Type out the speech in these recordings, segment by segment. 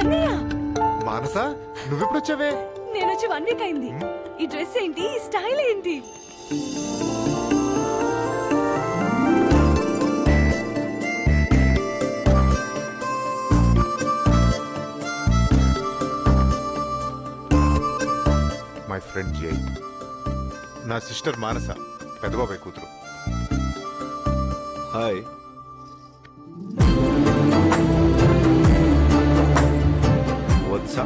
అన్నయ్య మానస నువ్వెప్పుడు వచ్చావే? నేను వచ్చి 1 వీక్ అయింది. ఈ డ్రెస్ ఏంటి, ఈ స్టైల్ ఏంటి? మై ఫ్రెండ్ జై, నా సిస్టర్ మానస, పెద్దబాబాయ్ కూతురు. హాయ్. వత్సా,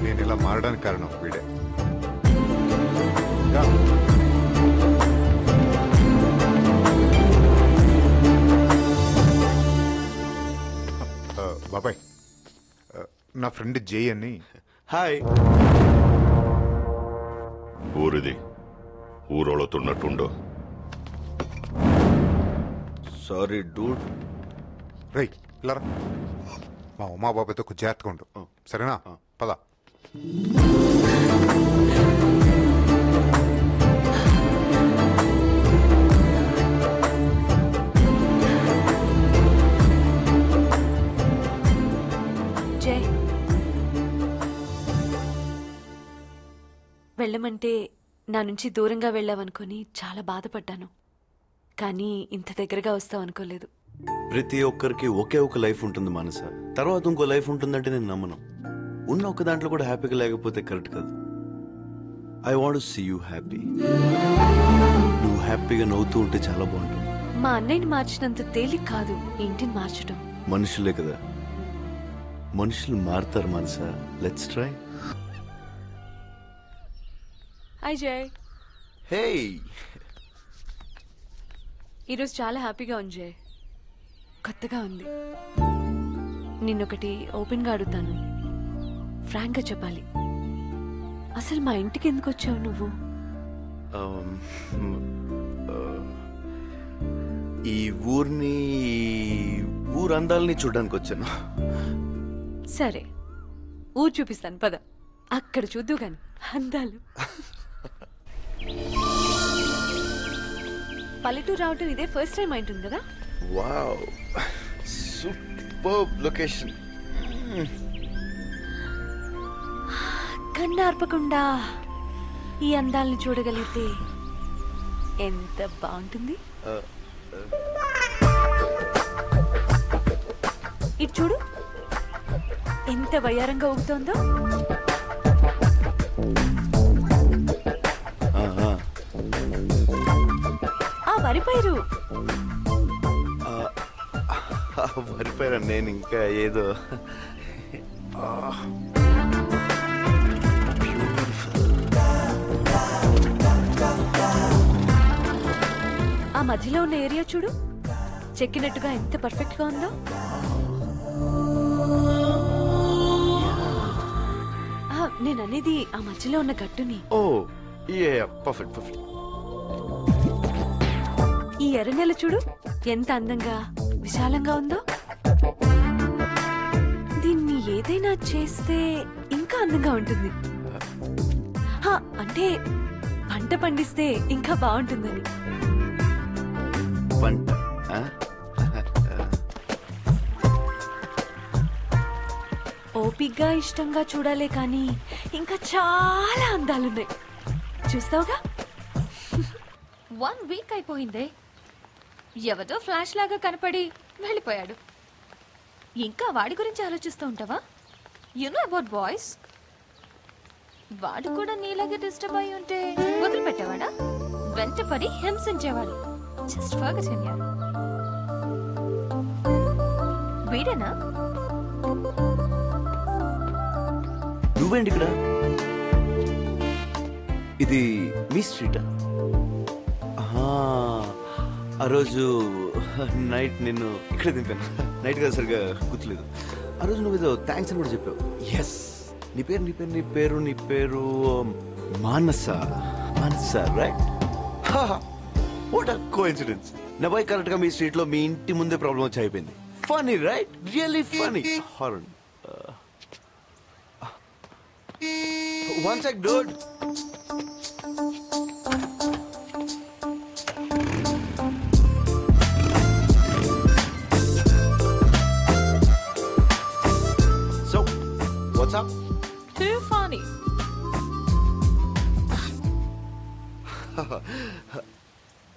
నేను ఇలా మారడానికి కారణం వీడే. బాబాయ్, నా ఫ్రెండ్ జై అని. హాయ్. ఊరిది ఊరోళతున్నట్టుండో. Sorry dude. రై ఇలా మా ఉమా బాబాయ్తో కొంచెం జాగ్రత్తగా ఉండు, సరేనా? పద. జై, వెళ్ళమంటే నా నుంచి దూరంగా వెళ్ళావనుకొని చాలా బాధపడ్డాను. కానీ ఇంత దగ్గరగా వస్తావు అనుకోలేదు. ప్రతి ఒక్కరికి ఒకే ఒక లైఫ్ ఉంటుంది మానస, తర్వాత ఇంకో లైఫ్ ఉంటుందంటే నేను నమ్మను. ఉన్న ఒక దాంట్లో కూడా హ్యాపీగా లేకపోతే కరెక్ట్ కాదు. I want see you happy. నువ్వు హ్యాపీగా నవ్వుతూ ఉంటే చాలా బాగుంటుంది. మా అన్నయ్యని మార్చినంత తేలిక కాదు ఇంటిని మార్చడం. మనుషులే కదా, మనుషులు మారుతారు మానస. Let's try. హాయ్ జై. హే, ఈరోజు చాలా హ్యాపీగా ఉంది జై. కొత్తగా ఉంది. నిన్నొకటి ఓపెన్గా అడుగుతాను, ఫ్రాంక్గా చెప్పాలి. అసలు మా ఇంటికి ఎందుకు వచ్చావు నువ్వు? ఈ ఊరిని, ఊరు అందాలని చూడడానికి వచ్చాను. సరే, ఊరు చూపిస్తాను పద. అక్కడ చూద్దు గాని అందాలు. పల్లెటూరు రావటం ఇదే ఫస్ట్ టైం అయింటుంది కదా? Wow, super location. కన్నార్పకుండా ఈ అందాలను చూడగలిగితే ఎంత బాగుంటుంది. ఇటు చూడు, ఎంత వయ్యారంగా ఊగుతోందో. ఆ వరి పైరు. మరిపోయాను నేను, ఇంకా ఏదో. ఆ మధ్యలో ఉన్న ఏరియా చూడు, చెక్కినట్టుగా ఎంత పర్ఫెక్ట్ గా ఉందో. నేను అనేది ఆ మధ్యలో ఉన్న గట్టుని. ఓ యా, పర్ఫెక్ట్ పర్ఫెక్ట్. ఈ ఎర్రనెల చూడు, ఎంత అందంగా విశాలంగా ఉందో. దీన్ని ఏదైనా చేస్తే ఇంకా అందంగా ఉంటుంది. అంటే పంట పండిస్తే ఇంకా బాగుంటుందని. పంట ఓపిగ్గా ఇష్టంగా చూడాలే కానీ ఇంకా చాలా అందాలున్నాయి. చూస్తావుగా? 1 వీక్ అయిపోయిందే. ఎవరో ఫ్లాష్ లాగా కనపడి వెళ్ళిపోయాడు. ఇంకా వాడి గురించి ఆలోచిస్తూ ఉంటావా? You know about boys. వాడు కూడా నీలాగే డిస్టర్బ్ అయి ఉంటే వదిలిపెట్టేవాడా? వెంటపడి హింసించేవాడు. జస్ట్ ఫర్గెట్ హిమ్ యార్. వీడేనా? నువ్వేంటి ఇక్కడ? ఇది మీ స్ట్రీటా? ఆ రోజు నైట్ నిన్ను ఇక్కడే దింపాను. నైట్ కదా, సరిగా గుర్తులేదు. ఆ రోజు నువ్వు ఏదో థ్యాంక్స్ అని కూడా చెప్పావు. ఎస్, నీ పేరు మానస. మానస, రైట్? What a coincidence. నా బాయ్ కరెక్ట్ గా మీ స్ట్రీట్ లో మీ ఇంటి ముందే ప్రాబ్లం వచ్చి అయిపోయింది. Funny, right? Really funny. Horror. One sec, dude. So, WhatsApp Too funny.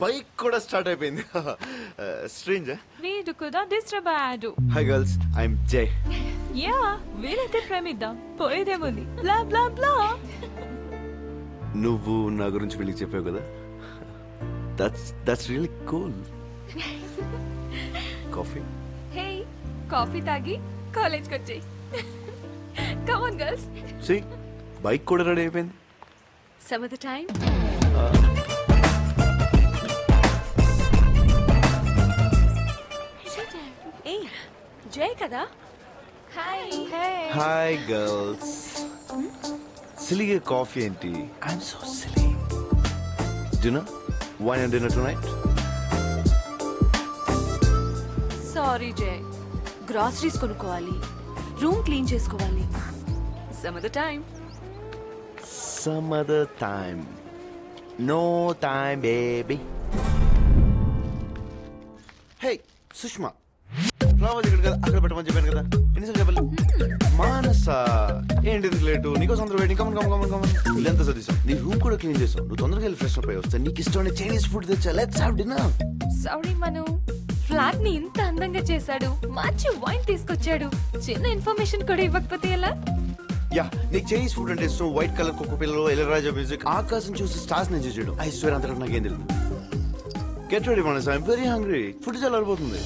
Bike కూడా స్టార్ట్ అయిపోయింది. స్ట్రేంజ్. వీడు కూడా డిస్టర్బ్ అయ్యాడు. Hi girls, I'm Jai. Yeah, వీలైతే ప్రేమిద్దాం, పోయేదేముంది. బ్లా బ్లా బ్లా. నువ్వు నా గురించి వీళ్ళకి చెప్పావు కదా, that's really cool. Coffee? Hey, coffee తాగి కాలేజ్కి వచ్చేయి. Come on girls. See, bike కూడా రెడీ అయిపోయింది. Some of the time. ఏ జై కదా. హాయ్. Hi girls. సిలిగే కాఫీ ఏంటి? I'm so silly. Dinner? Wine and dinner tonight? Sorry Jai, groceries కొనుక్కోవాలి, రూమ్ క్లీన్ చేసుకోవాలి. Some of the time. Some other time. No time, baby. Hey, Sushma, flowers ఇక్కడ కదా, అక్కడ పెట్టమని చెప్పాను కదా, ఎన్నిసార్లు చెప్పాలి? మానస, ఏంటి ఇంత లేటు? నీకోసం అందరూ వెయిటింగ్. కమన్. ఇల్లంతా సర్దిసాం, నీ రూమ్ కూడా క్లీన్ చేసాం. నువ్వు తొందరగా వెళ్ళి ఫ్రెష్ అప్ అయ్యి వస్తా. నీకు ఇష్టమైన చైనీస్ ఫుడ్ తెచ్చా. Let's have dinner. Sorry Manu, flat ని ఇంత అందంగా చేశాడు, మంచి వైన్ తీసుకొచ్చాడు. చిన్న ఇన్ఫర్మేషన్ కూడా ఇవ్వకపోతే ఎలా? యా, నీకు చైనీస్ ఫుడ్ అంటే ఇష్టం. వైట్ కలర్ కుక్క పిల్లలు, ఇళయరాజా మ్యూజిక్, ఆకాశం చూసి స్టార్స్ ఎంజాయ్ చేయడం. ఐ స్వేర్ అంతకంటే నాకేం తెలియదు. Get ready Manas, I'm very hungry. Food చాలా అడిపోతుంది.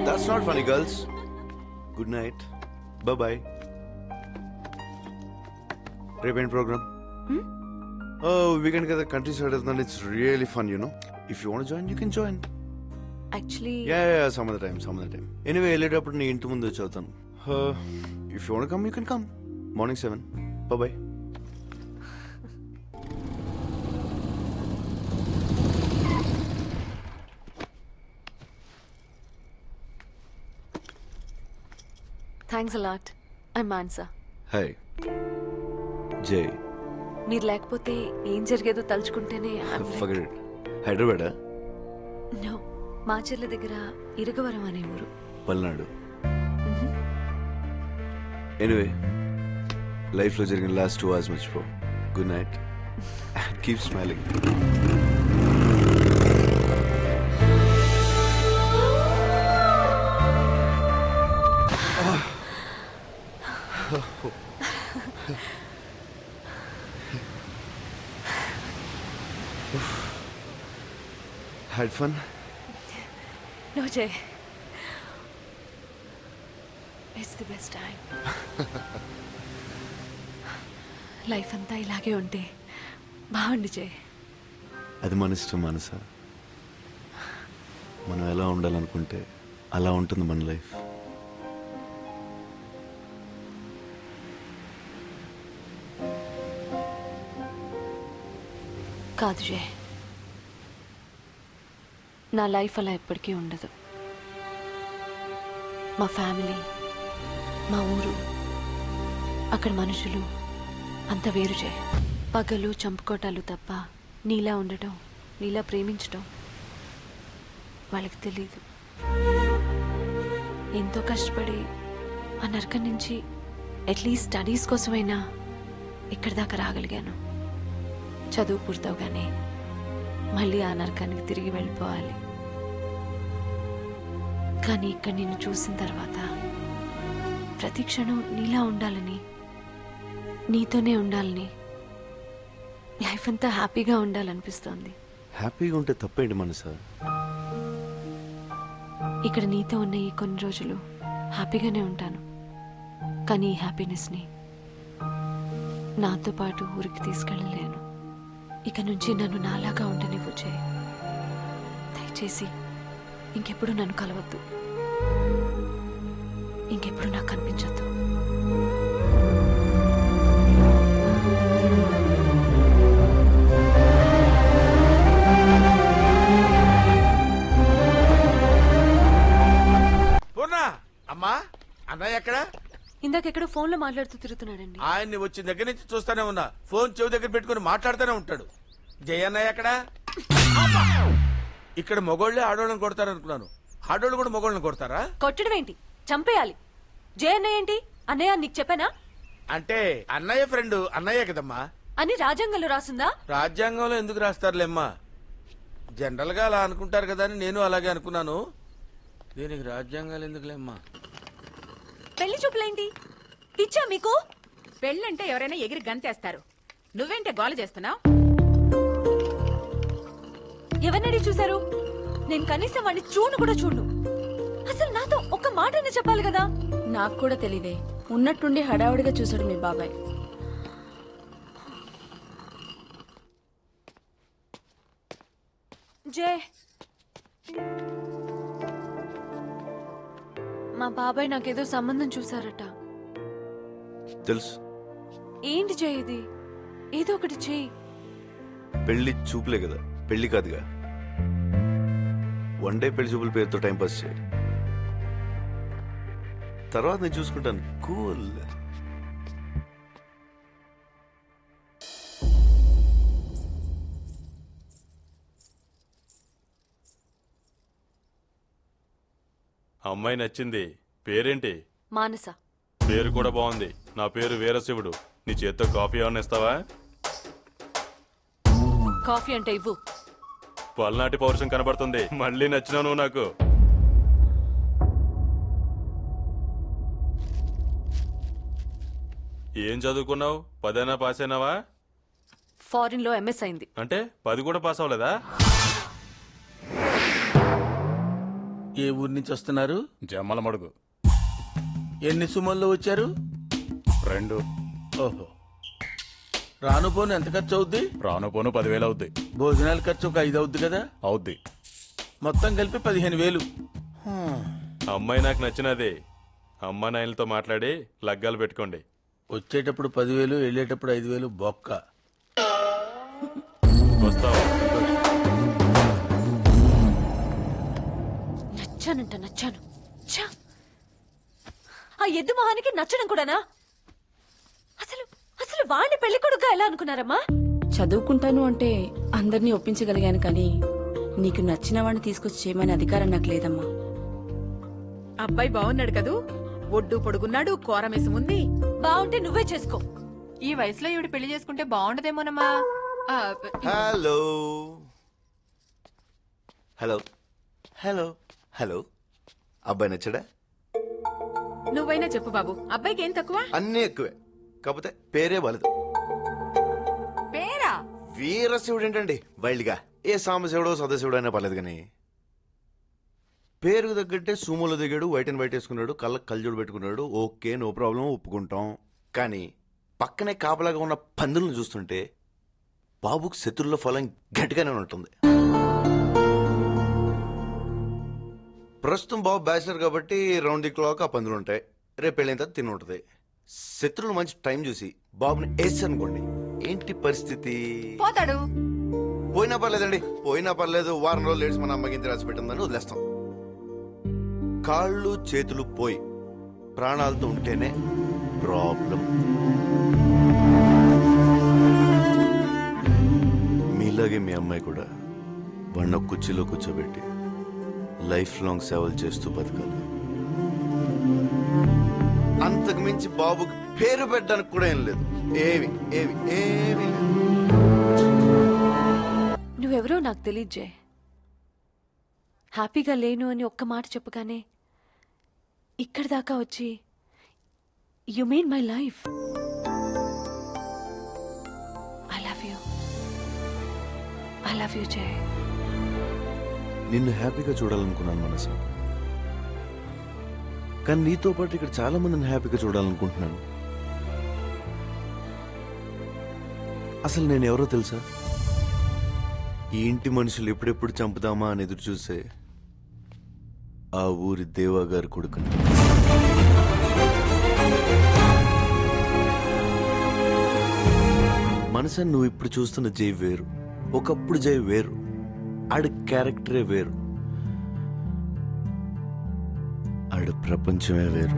That's not funny, girls. Good night. Bye-bye. రేపేంటి ప్రోగ్రామ్? వీకెండ్ కదా, కంట్రీ సైడ్ వెళ్తున్నాను. It's really fun, you know. If you want join, you can join. Actually some other time. Anyway, వెళ్ళేటప్పుడు నీ ఇంటి ముందు వచ్చి అవుతాను. If you want come, you can come. Morning 7. Bye-bye. Thanks allot. I Mansa. Hi Jai. మీరు లేకపోతే ఏం జరిగేదో తలుచుకుంటేనే forget it. Hyderabad? No, Macherla దగ్గర ఇరగవరం అనే ఊరు. పల్నాడు. ఎనీవే, లైఫ్ లో జరిగిన లాస్ట్ 2 hours మర్చిపో. Good night. Keep smiling. Had fun? No, Jay. It's the best time. Life అంతా ఇలాగే ఉంటే బాగుండు జై. అది మన ఇష్టం మనస. మనం ఎలా ఉండాలనుకుంటే అలా ఉంటుంది మన లైఫ్. కాదు జై, నా లైఫ్ అలా ఎప్పటికీ ఉండదు. మా ఫ్యామిలీ, మా ఊరు, అక్కడ మనుషులు అంత వేరు జై. పగలు చంపుకోటాలు తప్ప నీలా ఉండటం, నీలా ప్రేమించటం వాళ్ళకి తెలీదు. ఎంతో కష్టపడి ఆ నరకం నుంచి అట్లీస్ట్ స్టడీస్ కోసమైనా ఇక్కడి దాకా రాగలిగాను. చదువు పూర్తవగానే మళ్ళీ ఆ నరకానికి తిరిగి వెళ్ళిపోవాలి. కానీ ఇక్కడ నిన్ను చూసిన తర్వాత ప్రతి క్షణం నీలా ఉండాలని, నీతోనే ఉండాలని, లైఫ్ అంతా హ్యాపీగా ఉండాలనిపిస్తోంది. హ్యాపీగా ఉంటే తప్పేంటి మనస? ఇక్కడ నీతో ఉన్న ఈ కొన్ని రోజులు హ్యాపీగానే ఉంటాను. కానీ ఈ హ్యాపీనెస్ని నాతో పాటు ఊరికి తీసుకెళ్ళలేను. ఇక నుంచి నన్ను నాలాగా ఉండనివ్వు జై. దయచేసి ఇంకెప్పుడు నన్ను కలవద్దు, ఇంకెప్పుడు నాకు కనిపించద్దు. పూర్ణ, అమ్మా, అన్నయ్య ఎక్కడ? ఇందాకెక్కడో ఫోన్ లో మాట్లాడుతూ తిరుగుతున్నాడండి. ఆయన్ని వచ్చిన దగ్గర నుంచి చూస్తానే ఉన్నా, ఫోన్ చెవి దగ్గర పెట్టుకుని మాట్లాడుతూనే ఉంటాడు. జయన్నయ్య ఎక్కడ? ఇక్కడ మగోళ్ళే ఆడోళ్ళని కొడతారు అనుకున్నాను, ఆడోళ్ళు కూడా మగోళ్ళని కొడతారా? కొట్టడం ఏంటి, చంపేయాలి. జయ అన్నయ్య ఏంటి? అన్నయ్య నీకు చెప్పానా? అంటే అన్నయ్య ఫ్రెండ్ అన్నయ్య కదమ్మా. అని రాజ్యాంగంలో రాసుందా? రాజ్యాంగంలో ఎందుకు రాస్తారులేమ్మా, జనరల్ గా అలా అనుకుంటారు కదా అని నేను అలాగే అనుకున్నాను. దీనికి రాజ్యాంగాలు ఎందుకులేమ్మా? పెళ్లి చూపులేంటి, పిచ్చా మీకు? పెళ్ళంటే ఎవరైనా ఎగిరి గంతేస్తారు. నువ్వేంటే గోల చేస్తున్నావు? ఎవరినడి చూశారు? నేను కనీసం వాడిని చూడు కూడా చూడు. అసలు నాతో ఒక్క మాటనే చెప్పాలి కదా. నాకు కూడా తెలీదే, ఉన్నట్టుండి హడావుడిగా చూశాడు మీ బాబాయ్. జే, మా బాబాయ్ నాకేదో సంబంధం చూసారట. తెలుసు. ఏంటి జే ఇది? ఏదో ఒకటి చేయి. పెళ్లి చూపులే కదా, పెళ్లి కాదుగా. వన్ డే పెళ్లి చూపుల పేరుతో టైంపాస్ చేయి, తర్వాత నేను చూసుకుంటాను. కూల్. అమ్మాయి నచ్చింది. పేరేంటి? మానస. పేరు కూడా బాగుంది. నా పేరు వీరశివుడు. నీ చేత్తో కాఫీ ఏమన్నా ఇస్తావా? కాఫీ అంటే ఇవ్వు. పల్నాటి పౌరుషం కనబడుతుంది. మళ్ళీ నచ్చినావు నువ్వు నాకు. ఏం చదువుకున్నావు? 10 పాస్ అయినావా? ఫారిన్ లో ఎంఎస్ అయింది. అంటే 10 కూడా పాస్ అవ్వలేదా? ఏ ఊరి నుంచి వస్తున్నారు? జమ్మల మడుగు. ఎన్ని సుమల్లో వచ్చారు? 2. ఓహో. రాను పోను ఎంత ఖర్చు అవుద్ది? రాను పోను 10,000 అవుద్ది. భోజనాల ఖర్చు ఒక 5 అవుద్ది కదా? అవుద్ది. మొత్తం కలిపి 15,000. అమ్మాయి నాకు నచ్చినది. అమ్మా నాయనలతో మాట్లాడి లగ్గాలు పెట్టుకోండి. వచ్చేటప్పుడు 10,000, వెళ్ళేటప్పుడు 5,000 బొక్క. వస్తావా? నచ్చాను. ఛ! ఆ ఎద్దు మొహానికి నచ్చడం కూడానా? అసలు వాడిని పెళ్లి కొడుకుగా ఎలా అనుకున్నారమ్మా? చదువుకుంటాను అంటే అందరినీ ఒప్పించగలిగాను, కానీ నీకు నచ్చిన వాడిని తీసుకొచ్చి చేయమనే అధికారం నాకు లేదమ్మా. అబ్బాయి బాగున్నాడు కదూ, ఒడ్డు పొడుగున్నాడు, కోరమేసం ఉంది. బాగుంటే నువ్వే చేసుకో. ఈ వయసులో ఈవిడ పెళ్లి చేసుకుంటే బాగుండదేమోనమ్మా. Hello hello hello hello. అబ్బాయి నచ్చాడా? నువ్వైనా చెప్పు బాబు, అబ్బాయికి ఏం తక్కువ? అన్నీ ఎక్కువే, కాకపోతే పేరే బాలేదు. పేరా? వీరశివుడు ఏంటండి వైల్డ్గా? ఏ సాంబశివుడో సదాశివుడు అయినా పర్లేదు, కానీ పేరుకు తగ్గట్టే సూమోలో దిగాడు, వైట్ అండ్ వైట్ వేసుకున్నాడు, కళ్ళకు కళ్ళజోడు పెట్టుకున్నాడు. ఓకే, నో ప్రాబ్లం, ఒప్పుకుంటాం. కానీ పక్కనే కాపలాగా ఉన్న పందులను చూస్తుంటే బాబుకు శత్రువుల ఫలం గట్టిగానే ఉంటుంది. ప్రస్తుతం బాబు బ్యాచిలర్ కాబట్టి రౌండ్ ది క్లాక్ ఆ పందులు ఉంటాయి. రేపు పెళ్ళైన తర్వాత తిని ఉంటుంది. శత్రువులు మంచి టైం చూసి బాబుని వేసి అనుకోండి, ఏంటి పరిస్థితి? పోతాడు. పోయినా పర్లేదు, వారం రోజులు లేట్స్ మన అమ్మకి ఇంత రాసి పెట్టిందని వదిలేస్తాం. కాళ్ళు చేతులు పోయి ప్రాణాలతో ఉంటేనే ప్రాబ్లం. మీలాగే మీ అమ్మాయి కూడా బండ కుర్చీలో కూర్చోబెట్టి లైఫ్ లాంగ్ సేవలు చేస్తూ బతకాలి. అంతకు మించి బాబుకి పేరు పెట్టడానికి కూడా ఏం లేదు. ఏమి నువ్వెవరో నాకు తెలియదు జయ్. హ్యాపీగా లేను అని ఒక్క మాట చెప్పగానే ఇక్కడి దాకా వచ్చి you made my life. I love you Jay. నిన్ను హ్యాపీగా చూడాలనుకున్నాను మనసు, కానీ నీతో పాటు ఇక్కడ చాలా మందిని హ్యాపీగా చూడాలనుకుంటున్నాను. అసలు నేను ఎవరో తెలుసా? ఈ ఇంటి మనుషులు ఎప్పుడెప్పుడు చంపుదామా అని ఎదురు చూసే ఆ ఊరి దేవా గారి కొడుకుని. మనసా, నువ్వు ఇప్పుడు చూస్తున్న జై వేరు, ఒకప్పుడు జై వేరు. ఆడి క్యారెక్టరే వేరు. ఆడు ప్రపంచమే వేరు.